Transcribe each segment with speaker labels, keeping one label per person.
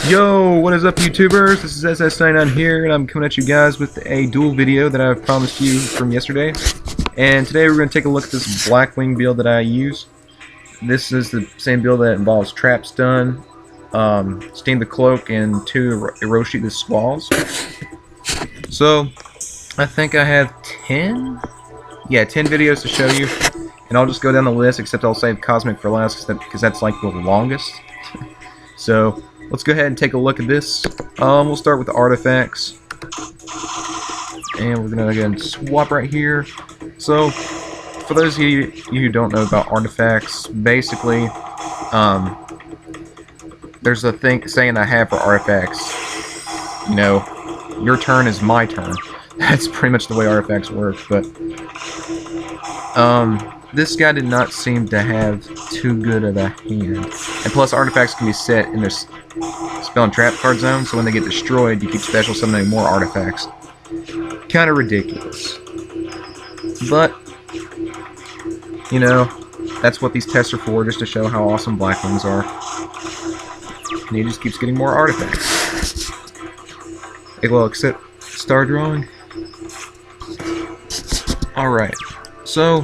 Speaker 1: Yo, what is up, YouTubers? This is SS99 here, and I'm coming at you guys with a Duel video that I promised you from yesterday. And today we're going to take a look at this Blackwing build that I use. This is the same build that involves Trap Stun, Steam the Cloak, and 2 Eroshi the Squalls. So, I think I have 10? Yeah, 10 videos to show you. And I'll just go down the list, except I'll save Cosmic for last, because that's like the longest. So, let's go ahead and take a look at this. We'll start with the artifacts. And we're going to again swap right here. So, for those of you who don't know about artifacts, basically, there's a saying I have for artifacts. You know, your turn is my turn. That's pretty much the way artifacts work, but this guy did not seem to have too good of a hand. And plus, artifacts can be set in their spell and trap card zone, so when they get destroyed, you keep special summoning more artifacts. Kind of ridiculous. But, you know, that's what these tests are for, just to show how awesome Blackwings are. And he just keeps getting more artifacts. Well, except star drawing. Alright, so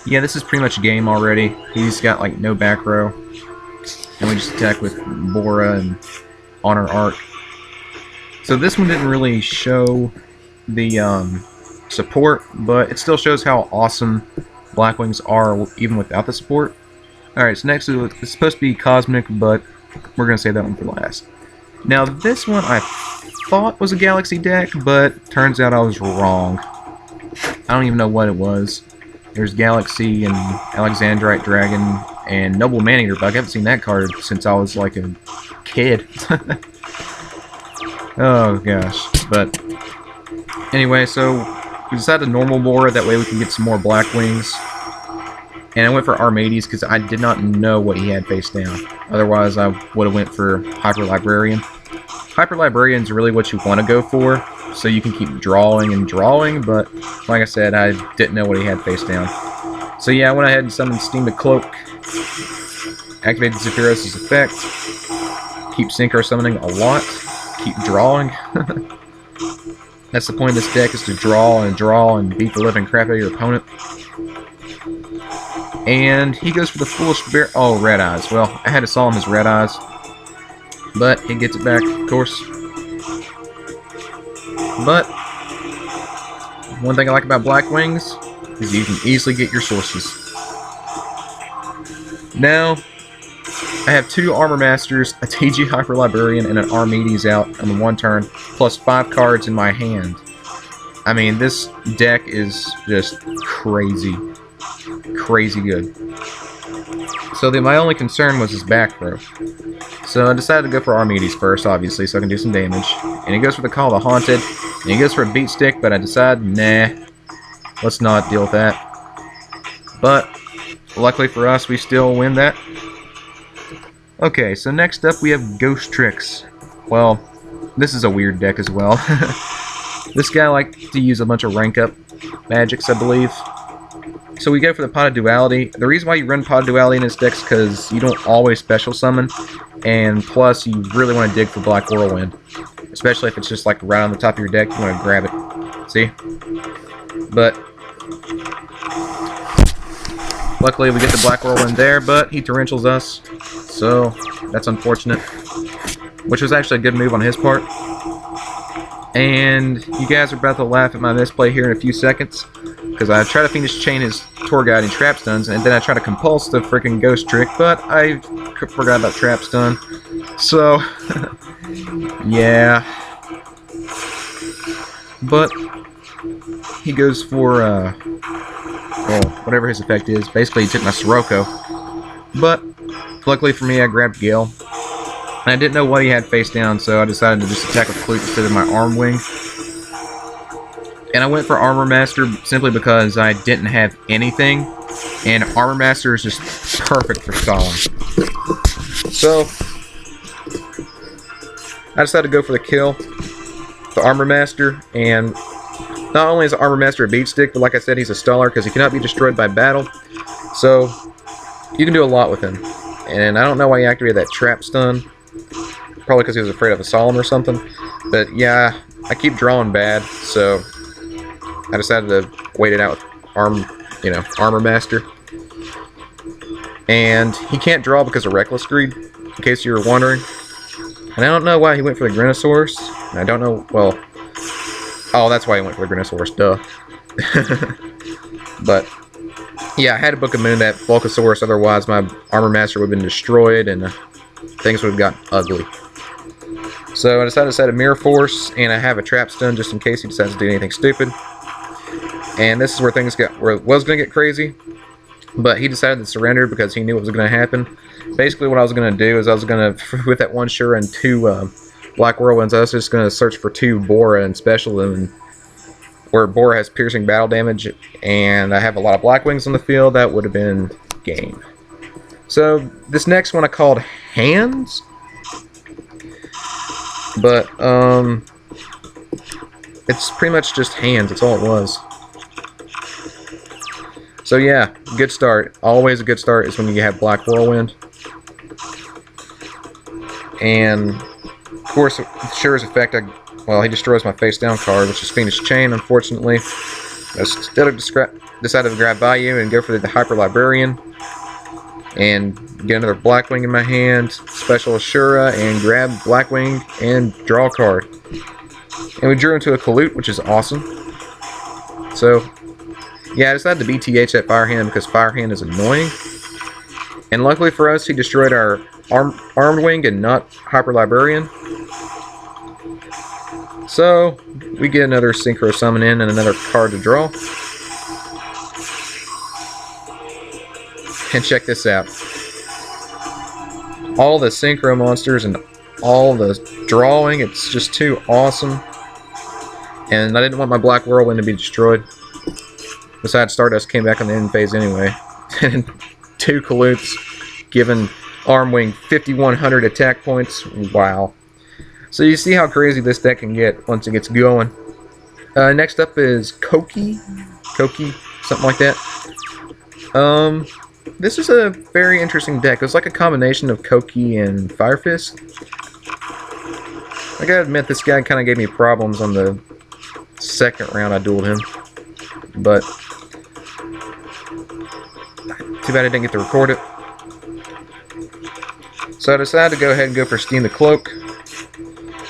Speaker 1: yeah, this is pretty much a game already. He's got like no back row. And we just attack with Bora and Honor Arc. So this one didn't really show the support, but it still shows how awesome Blackwings are even without the support. Alright, so next it's supposed to be Cosmic, but we're going to save that one for last. Now this one I thought was a Galaxy deck, but turns out I was wrong. I don't even know what it was. There's Galaxy and Alexandrite Dragon and Noble Maneater, but I haven't seen that card since I was like a kid. Oh gosh. But anyway, so we decided to normal Bora, that way we can get some more Blackwings. And I went for Armades because I did not know what he had face down. Otherwise I would have went for Hyper Librarian. Hyper Librarian is really what you want to go for, so you can keep drawing and drawing, but like I said, I didn't know what he had face down. So yeah, I went ahead and summoned Steam the Cloak, activated Zephyros' effect, keep Synchro summoning a lot, keep drawing. That's the point of this deck, is to draw and beat the living crap out of your opponent. And he goes for the Foolish Bear. Oh, Red Eyes. Well, I had to saw him his Red Eyes. But he gets it back, of course. But one thing I like about Blackwings is you can easily get your sources. Now, I have 2 Armor Masters, a TG Hyper Librarian, and an Armades out on the one turn, plus 5 cards in my hand. I mean, this deck is just crazy. Crazy good. So my only concern was his back row. So I decided to go for Armades first, obviously, so I can do some damage. And he goes for the Call of the Haunted, and he goes for a Beat Stick, but I decided, nah, let's not deal with that. But, luckily for us, we still win that. Okay, so next up we have Ghost Tricks. Well, this is a weird deck as well. This guy likes to use a bunch of rank up magics, I believe. So we go for the Pot of Duality. The reason why you run Pot of Duality in this deck is because you don't always special summon, and plus you really want to dig for Black Whirlwind. Especially if it's just like right on the top of your deck, you want to grab it. See? But luckily we get the Black Whirlwind there, but he torrentials us. So that's unfortunate. Which was actually a good move on his part. And you guys are about to laugh at my misplay here in a few seconds, because I try to Fiendish Chain his Tour Guide and Trap Stuns, and then I try to Compulse the freaking Ghost Trick, but I forgot about Trap Stun. So, yeah. But he goes for, well, whatever his effect is. Basically, he took my Sirocco. But, luckily for me, I grabbed Gale. And I didn't know what he had face down, so I decided to just attack with Flute instead of my Arm Wing. And I went for Armor Master simply because I didn't have anything, and Armor Master is just perfect for stalling. So, I decided to go for the kill, the Armor Master, and not only is the Armor Master a beat stick, but like I said, he's a staller because he cannot be destroyed by battle. So, you can do a lot with him. And I don't know why he activated that trap stun. Probably because he was afraid of a Solemn or something. But yeah, I keep drawing bad, so I decided to wait it out with Armor Master. And he can't draw because of Reckless Greed, in case you were wondering. And I don't know why he went for the Grinosaurus. And I don't know, well... Oh, that's why he went for the Grinosaurus, duh. But, yeah, I had to book a Moon that Bulkasaurus, otherwise my Armor Master would have been destroyed and things would have gotten ugly. So I decided to set a Mirror Force, and I have a Trap Stun just in case he decides to do anything stupid. And this is where it was going to get crazy. But he decided to surrender because he knew what was going to happen. Basically, what I was going to do is I was going to, with that one Shura and 2 Black Whirlwinds, I was just going to search for 2 Bora and special them, and where Bora has piercing battle damage, and I have a lot of Blackwings on the field, that would have been game. So, this next one I called Hands. But, it's pretty much just Hands, that's all it was. So yeah, good start. Always a good start is when you have Black Whirlwind. And, of course, Shura's effect, well, he destroys my face down card, which is Fiendish Chain, unfortunately. I decided to grab Bayou and go for the Hyper Librarian. And get another Blackwing in my hand, special Shura, and grab Blackwing and draw a card. And we drew into a Kalute, which is awesome. So, yeah, I decided to BTH that Firehand because Firehand is annoying. And luckily for us, he destroyed our Armed Wing and not Hyper Librarian. So, we get another Synchro Summon in and another card to draw. And check this out. All the Synchro monsters and all the drawing, it's just too awesome. And I didn't want my Black Whirlwind to be destroyed. Besides, Stardust came back on the end phase anyway. And 2 Kalutes, giving Armwing 5,100 attack points. Wow. So you see how crazy this deck can get once it gets going. Next up is Koki, something like that. This is a very interesting deck. It's like a combination of Koki and Fire Fist. I gotta admit, this guy kind of gave me problems on the second round I dueled him. But too bad I didn't get to record it. So I decided to go ahead and go for Steam the Cloak,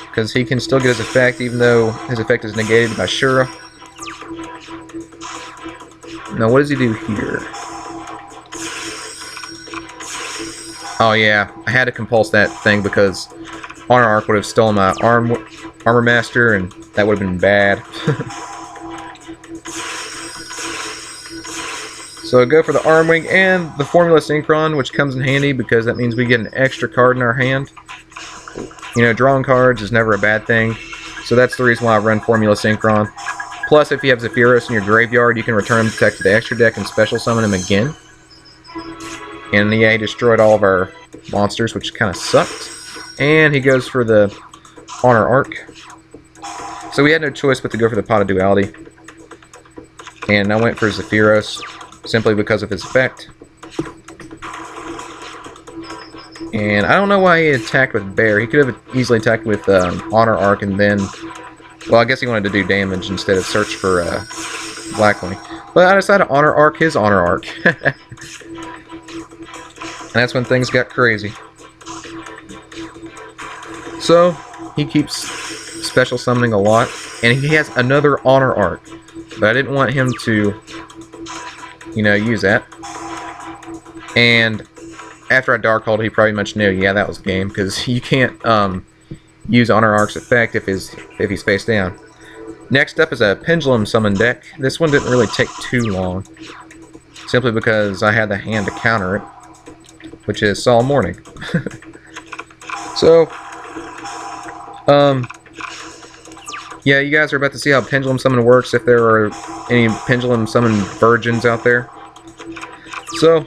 Speaker 1: because he can still get his effect even though his effect is negated by Shura. Now what does he do here? Oh yeah, I had to compulse that thing because Honor Arc would have stolen my Armor Master and that would have been bad. So I go for the Armwing and the Formula Synchron, which comes in handy because that means we get an extra card in our hand. You know, drawing cards is never a bad thing, so that's the reason why I run Formula Synchron. Plus, if you have Zephyros in your graveyard, you can return him to the extra deck and special summon him again. And yeah, he destroyed all of our monsters, which kind of sucked. And he goes for the Honor Arc. So we had no choice but to go for the Pot of Duality. And I went for Zephyros, simply because of his effect. And I don't know why he attacked with Bear. He could have easily attacked with Honor Arc and then... Well, I guess he wanted to do damage instead of search for Blackwing. But I decided to Honor Arc his Honor Arc. And that's when things got crazy. So, he keeps special summoning a lot. And he has another Honor Arc. But I didn't want him to, you know, use that. And after I Dark Hold, he pretty much knew, yeah, that was game. Because you can't use Honor Arc's effect if he's face down. Next up is a Pendulum Summon deck. This one didn't really take too long. Simply because I had the hand to counter it. Which is Solemn Morning. So, yeah, you guys are about to see how Pendulum Summon works if there are any Pendulum Summon virgins out there. So,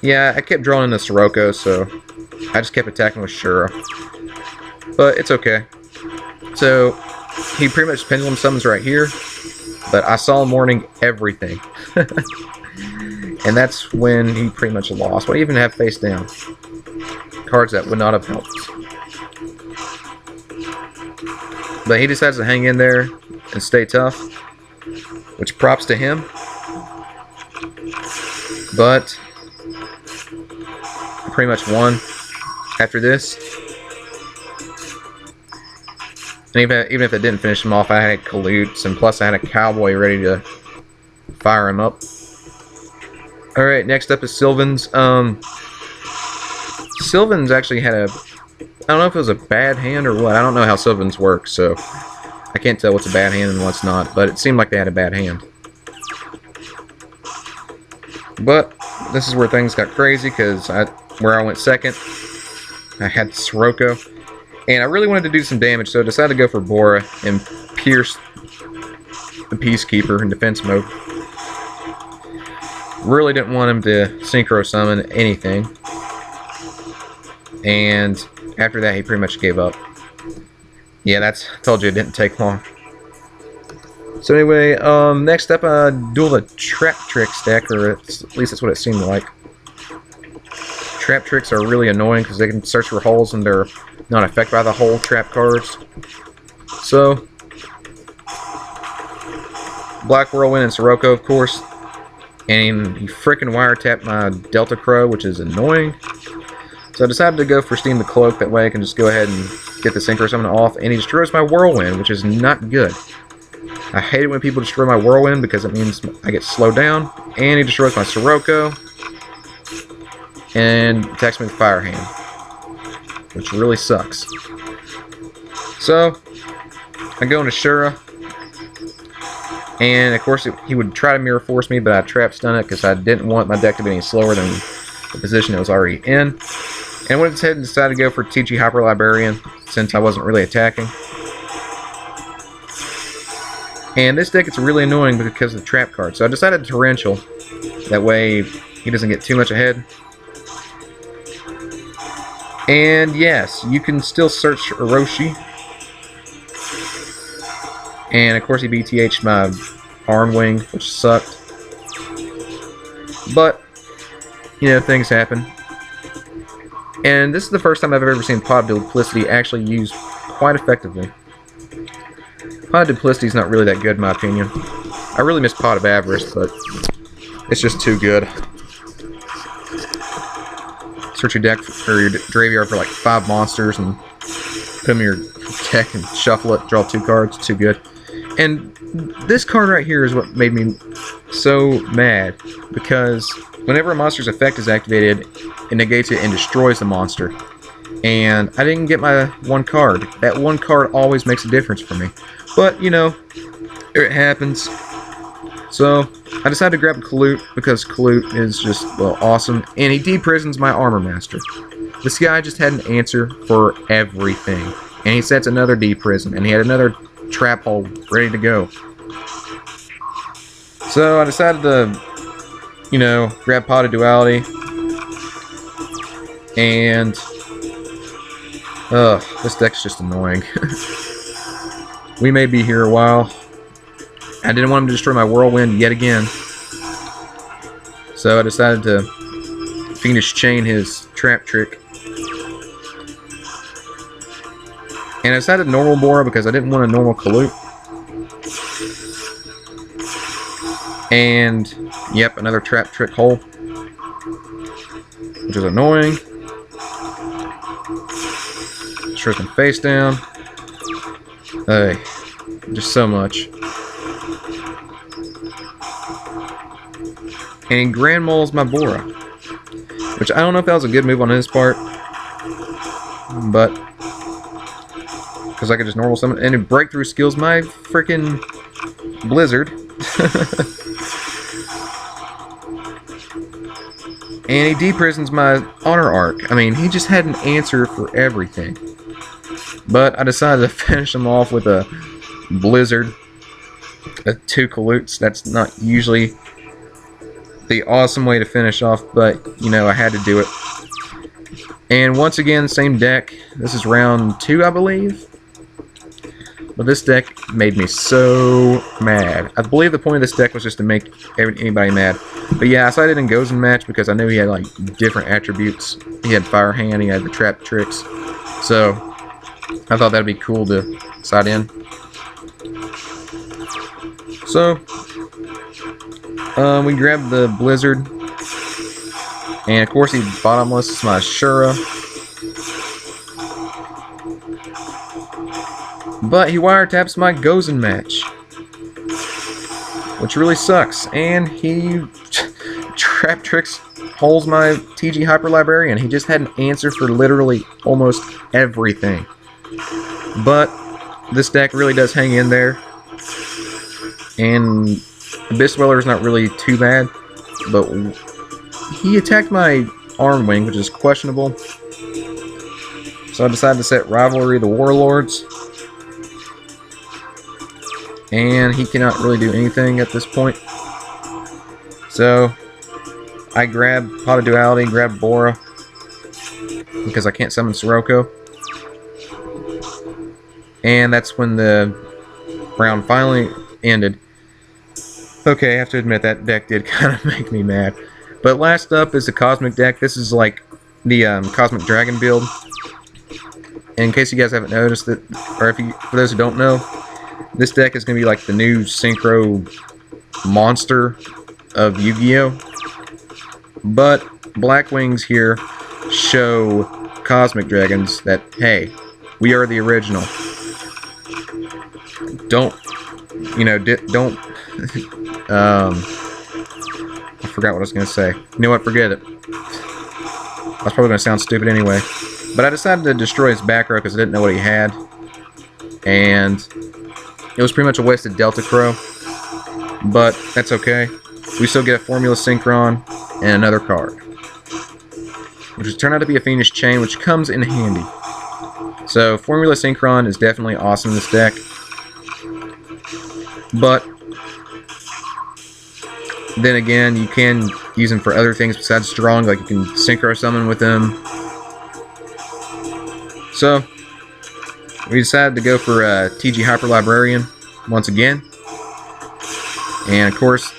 Speaker 1: yeah, I kept drawing into Sirocco, so I just kept attacking with Shura. But it's okay. So, he pretty much Pendulum Summons right here, but I Solemn Morning everything. And that's when he pretty much lost. What do you even have face down? Cards that would not have helped. But he decides to hang in there and stay tough, which props to him. But I pretty much won after this. And even if it didn't finish him off, I had Kalutes, and plus I had a Cowboy ready to fire him up. Alright, next up is Sylvan's. Sylvan's actually had a... I don't know if it was a bad hand or what. I don't know how Sylvan's work, so I can't tell what's a bad hand and what's not. But it seemed like they had a bad hand. But this is where things got crazy, because where I went second, I had Sirocco. And I really wanted to do some damage, so I decided to go for Bora and pierce the Peacekeeper in defense mode. Really didn't want him to synchro summon anything. And after that, he pretty much gave up. Yeah, I told you it didn't take long. So anyway, next up, Duel a Trap Tricks deck, or at least that's what it seemed like. Trap Tricks are really annoying because they can search for holes and they're not affected by the hole trap cards. So, Black Whirlwind and Sirocco, of course. And he frickin' wiretapped my Delta Crow, which is annoying. So I decided to go for Steam the Cloak, that way I can just go ahead and get the Synchro Summon off. And he destroys my Whirlwind, which is not good. I hate it when people destroy my Whirlwind because it means I get slowed down. And he destroys my Sirocco. And attacks me with Fire Hand, which really sucks. So, I go into Shura. And of course, he would try to Mirror Force me, but I trap stun it because I didn't want my deck to be any slower than the position it was already in. And went ahead and decided to go for TG Hyper Librarian since I wasn't really attacking. And this deck is really annoying because of the trap card. So I decided Torrential. That way he doesn't get too much ahead. And yes, you can still search Orochi. And of course he BTH'd my Armwing, which sucked. But, you know, things happen. And this is the first time I've ever seen Pod Duplicity actually used quite effectively. Pod Duplicity is not really that good in my opinion. I really miss Pod of Avarice, but it's just too good. Search your deck or your graveyard for like 5 monsters and put them in your deck and shuffle it, draw 2 cards. Too good. And this card right here is what made me so mad, because whenever a monster's effect is activated, it negates it and destroys the monster. And I didn't get my 1 card. That 1 card always makes a difference for me. But, you know, it happens. So, I decided to grab Kalute because Kalute is just, well, awesome. And he deprisons my Armor Master. This guy just had an answer for everything. And he sets another deprison. And he had another trap hole ready to go. So, I decided to, you know, grab Pot of Duality. And, this deck's just annoying. We may be here a while. I didn't want him to destroy my Whirlwind yet again. So I decided to Fiendish Chain his trap trick. And I decided normal Bora because I didn't want a normal Kalute. And, yep, another trap trick hole. Which is annoying. Destroys him face down. Hey, just so much. And he Grand Moles my Bora. Which I don't know if that was a good move on his part. But, because I could just normal summon. And it breakthrough skills my freaking Blizzard. And he deprisons my Honor Arc. I mean, he just had an answer for everything. But I decided to finish him off with a Blizzard. 2 Kalutes. That's not usually the awesome way to finish off, but, you know, I had to do it. And once again, same deck. This is round 2, I believe. But this deck made me so mad. I believe the point of this deck was just to make anybody mad. But yeah, I sided in Gozen match because I knew he had like different attributes. He had Fire Hand, he had the Trap Tricks. So I thought that'd be cool to side in. So we grabbed the Blizzard. And of course he bottomless my Shura. But he wiretaps my Gozen match, which really sucks. And he Trap Tricks holes my TG Hyper Librarian. He just had an answer for literally almost everything. But this deck really does hang in there. And Abyss Dweller is not really too bad, but he attacked my Arm Wing, which is questionable. So I decided to set Rivalry of the Warlords. And he cannot really do anything at this point. So I grab Pot of Duality, grab Bora, because I can't summon Sirocco. And that's when the round finally ended. Okay, I have to admit that deck did kind of make me mad. But last up is the Cosmic deck. This is like the Cosmic Dragon build. In case you guys haven't noticed it, or for those who don't know, this deck is going to be like the new Synchro monster of Yu-Gi-Oh! But Blackwings here show Cosmic Dragons that, hey, we are the original. Don't, don't, I forgot what I was going to say. You know what, forget it. I was probably going to sound stupid anyway. But I decided to destroy his back row because I didn't know what he had. And it was pretty much a wasted Delta Crow, but that's okay. We still get a Formula Synchron and another card, which turned out to be a Phoenix Chain, which comes in handy. So Formula Synchron is definitely awesome in this deck, but then again, you can use him for other things besides strong, like you can Synchro Summon with him. So we decided to go for TG Hyper Librarian once again. And of course,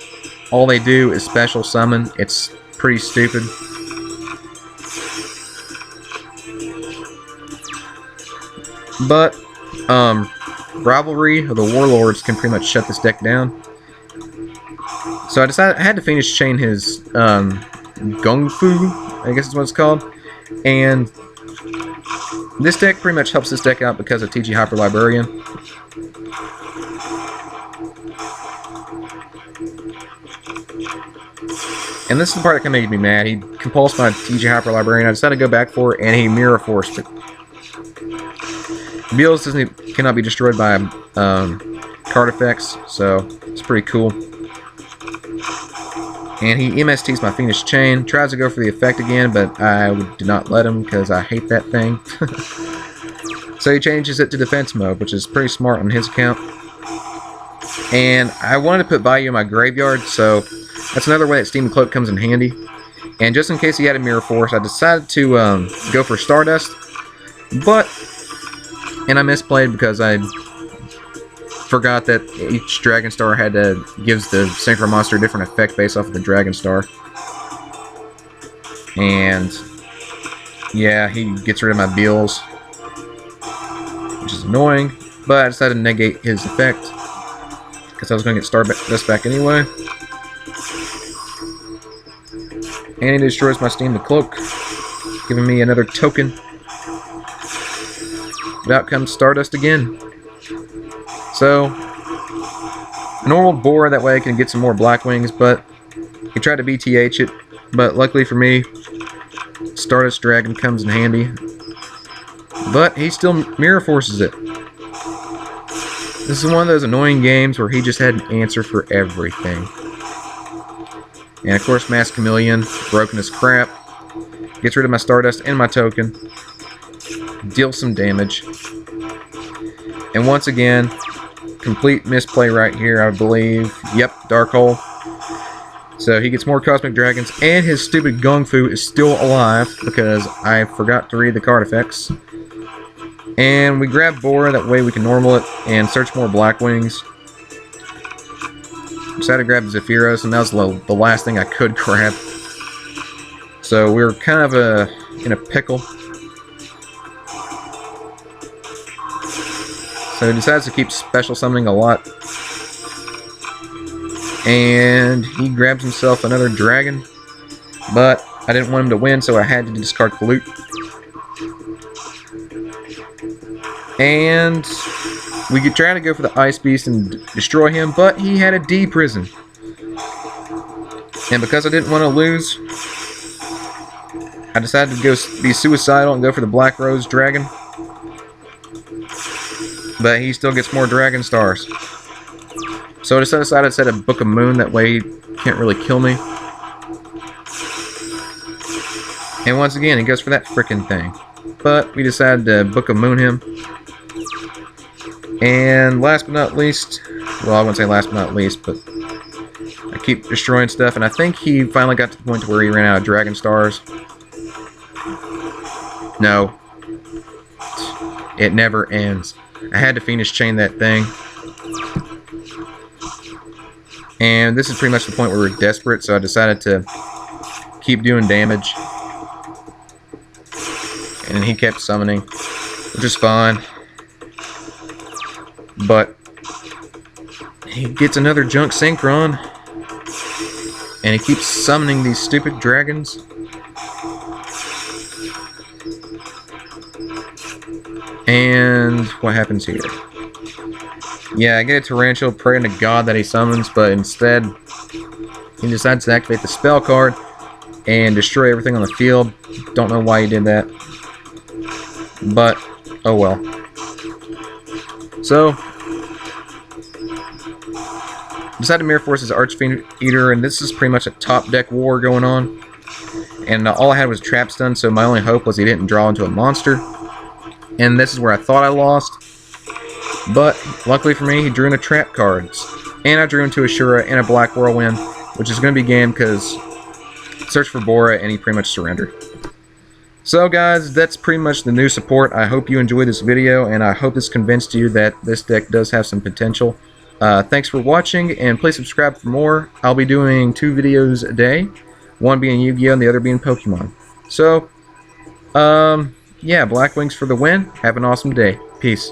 Speaker 1: all they do is special summon. It's pretty stupid. But Rivalry of the Warlords can pretty much shut this deck down. So I decided I had to Phoenix Chain his Gung Fu, I guess is what it's called. And this deck pretty much helps this deck out because of TG Hyper Librarian. And this is the part that kind of made me mad. He compulsed my TG Hyper Librarian. I decided to go back for it, and he Mirror Forced it. Beals cannot be destroyed by card effects, so it's pretty cool. And he MSTs my Phoenix Chain, tries to go for the effect again, but I did not let him because I hate that thing. So he changes it to defense mode, which is pretty smart on his account. And I wanted to put value in my graveyard, so that's another way that Steam Cloak comes in handy. And just in case he had a Mirror Force, I decided to go for Stardust. And I misplayed because I forgot that each Dragon Star gives the Synchro Monster a different effect based off of the Dragon Star. And yeah, he gets rid of my Beals, which is annoying, but I decided to negate his effect because I was going to get Stardust back anyway. And he destroys my Steam the Cloak, giving me another token. But out comes Stardust again. So, a normal Bora, that way I can get some more Blackwings, but he tried to BTH it, but luckily for me, Stardust Dragon comes in handy. But he still Mirror Forces it. This is one of those annoying games where he just had an answer for everything. And of course, Mass Chameleon, broken as crap, gets rid of my Stardust and my token, deals some damage. And once again, complete misplay right here, I believe. Yep, Dark Hole. So he gets more Cosmic Dragons, and his stupid Gung Fu is still alive because I forgot to read the card effects. And we grab Bora, that way we can normal it and search more Blackwings. Decided to grab Zephyros, and that was the last thing I could grab. So we were kind of in a pickle. So he decides to keep special summoning a lot. And he grabs himself another dragon. But I didn't want him to win, so I had to discard Loot. And we could try to go for the Ice Beast and destroy him, but he had a D prison. And because I didn't want to lose, I decided to go be suicidal and go for the Black Rose Dragon. But he still gets more Dragon Stars. So I decided to set a Book of Moon, that way he can't really kill me. And once again, he goes for that frickin' thing. But we decided to Book of Moon him. And last but not least, well, I wouldn't say last but not least, but I keep destroying stuff, and I think he finally got to the point where he ran out of Dragon Stars. No. It never ends. I had to Phoenix Chain that thing. And this is pretty much the point where we're desperate, so I decided to keep doing damage. And he kept summoning, which is fine. But he gets another Junk Synchron, and he keeps summoning these stupid dragons. And what happens here? Yeah, I get a Tarantula praying to God that he summons, but instead he decides to activate the spell card and destroy everything on the field. Don't know why he did that, but oh well. So, decided to Mirror Force his Archfiend Eater, and this is pretty much a top deck war going on. And all I had was Trap Stun, so my only hope was he didn't draw into a monster. And this is where I thought I lost. But, luckily for me, he drew into Trap cards. And I drew into Ashura and a Black Whirlwind, which is going to be game because search for Bora and he pretty much surrendered. So guys, that's pretty much the new support. I hope you enjoyed this video, and I hope this convinced you that this deck does have some potential. Thanks for watching, and please subscribe for more. I'll be doing 2 videos a day, one being Yu-Gi-Oh! And the other being Pokemon. So, yeah, Blackwings for the win. Have an awesome day. Peace.